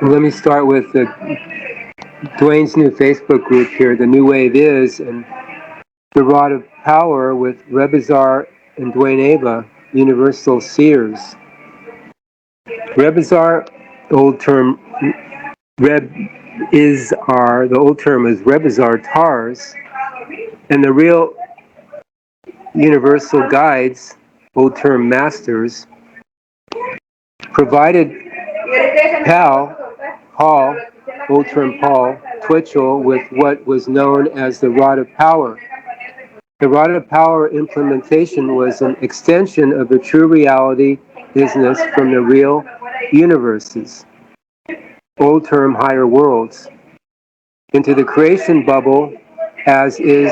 Let me start with Duane's new Facebook group here, the New Wave Is, and the Rod of Power with Rebizar and Duane Ava, Universal Seers. Rebizar, the old term the old term is Rebizar Tars, and the real universal guides, old term masters, provided Paul, old term Paul, Twitchell with what was known as the Rod of Power. The Rod of Power implementation was an extension of the true reality business from the real universes, old term higher worlds, into the creation bubble as is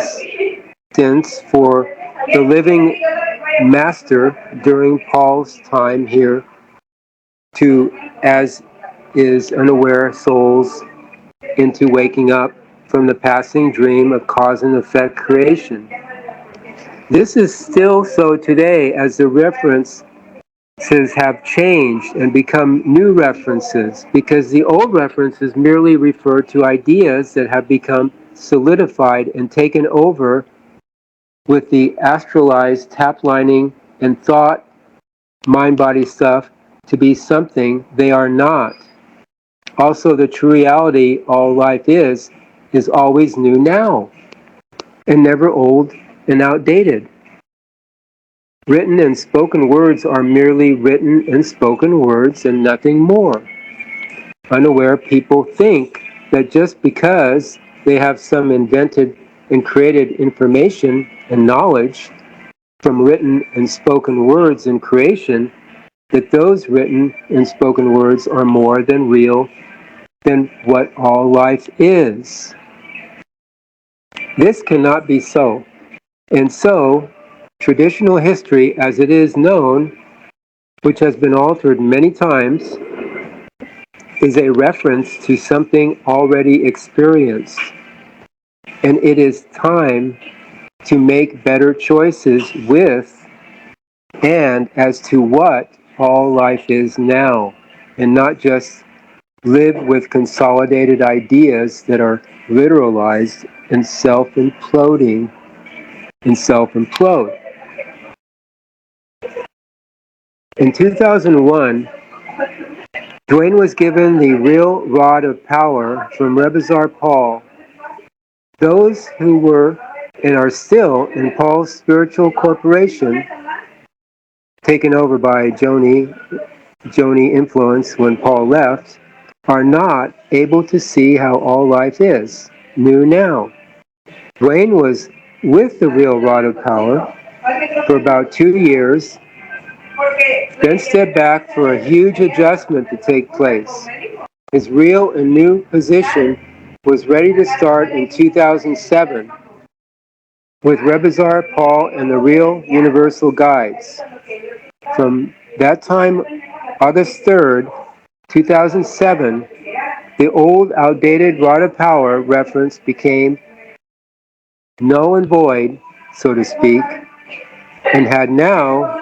since for the living master during Paul's time here to as is unaware souls into waking up from the passing dream of cause and effect creation. This is still so today as the references have changed and become new references because the old references merely refer to ideas that have become solidified and taken over with the astralized taplining and thought mind-body stuff to be something they are not. Also, the true reality, all life is always new now and never old and outdated. Written and spoken words are merely written and spoken words and nothing more. Unaware people think that just because they have some invented and created information and knowledge from written and spoken words in creation, that those written and spoken words are more than real than what all life is. This cannot be so. And so, traditional history as it is known, which has been altered many times, is a reference to something already experienced. And it is time to make better choices with and as to what all life is now, and not just live with consolidated ideas that are literalized and self-imploding and self-implode. In 2001, Duane was given the real rod of power from Rebizar Paul. Those who were and are still in Paul's spiritual corporation, taken over by Joni influence when Paul left, are not able to see how all life is, new now. Duane was with the real rod of power for about 2 years, then stepped back for a huge adjustment to take place. His real and new position was ready to start in 2007 with Rebizar, Paul, and the real universal guides. From that time, August 3rd, 2007, the old outdated rod of power reference became null and void, so to speak, and had now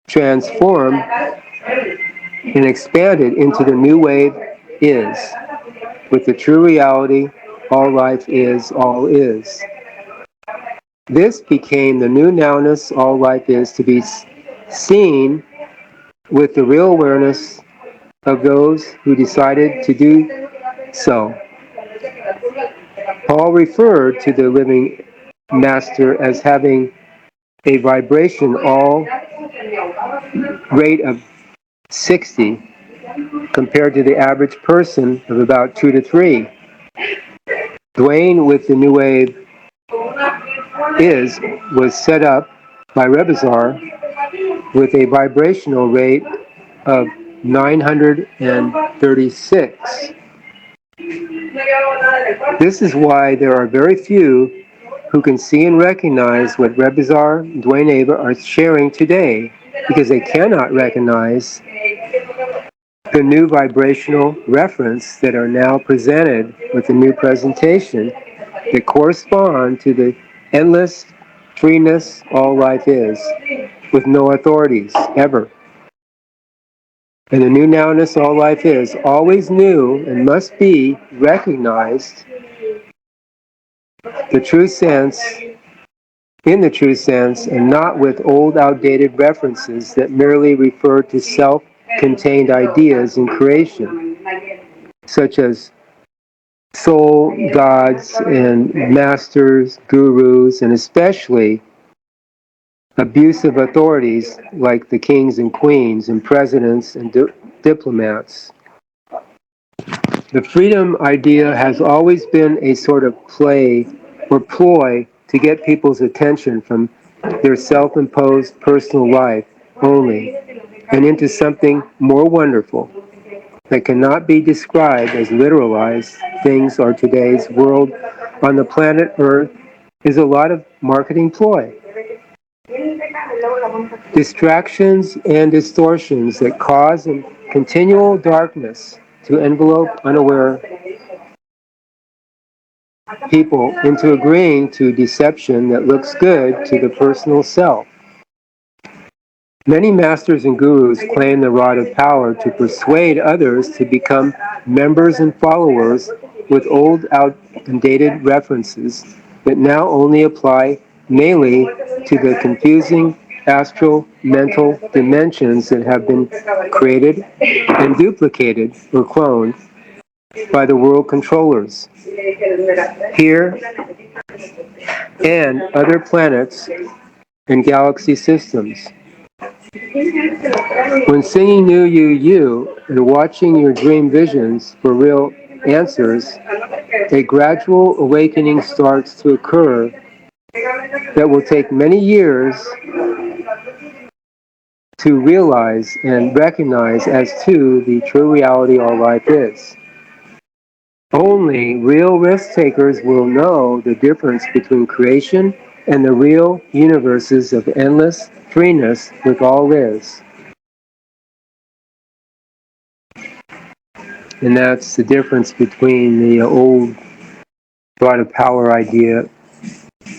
transformed and expanded into the new wave is, with the true reality, all life is, all is. This became the new nowness, all life is, to be seen with the real awareness of those who decided to do so. Paul referred to the living master as having a vibration all rate of 60 compared to the average person of about 2 to 3. Duane with the new wave was set up by Rebizar with a vibrational rate of 936. This is why there are very few who can see and recognize what Rebizar and Duane Ava are sharing today, because they cannot recognize the new vibrational reference that are now presented with the new presentation that correspond to the endless freeness all life is, with no authorities, ever. and the new nowness all life is, always new and must be recognized the true sense, in the true sense, and not with old outdated references that merely refer to self-contained ideas in creation, such as soul gods and masters, gurus, and especially abusive authorities like the kings and queens and presidents and diplomats. The freedom idea has always been a sort of play or ploy to get people's attention from their self-imposed personal life only and into something more wonderful that cannot be described as literalized things are today's world on the planet Earth is a lot of marketing ploy. Distractions and distortions that cause a continual darkness to envelope unaware people into agreeing to deception that looks good to the personal self. Many masters and gurus claim the rod of power to persuade others to become members and followers with old, outdated references that now only apply mainly to the confusing astral mental dimensions that have been created and duplicated or cloned by the WorldKontrollers here and other planets and galaxy systems. When singing NUUU and watching your dream visions for real answers, a gradual awakening starts to occur that will take many years to realize and recognize as to the true reality all life is. Only real risk takers will know the difference between creation and the real universes of endless freeness with all is. And that's the difference between the old rod of power idea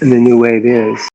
and the new wave is.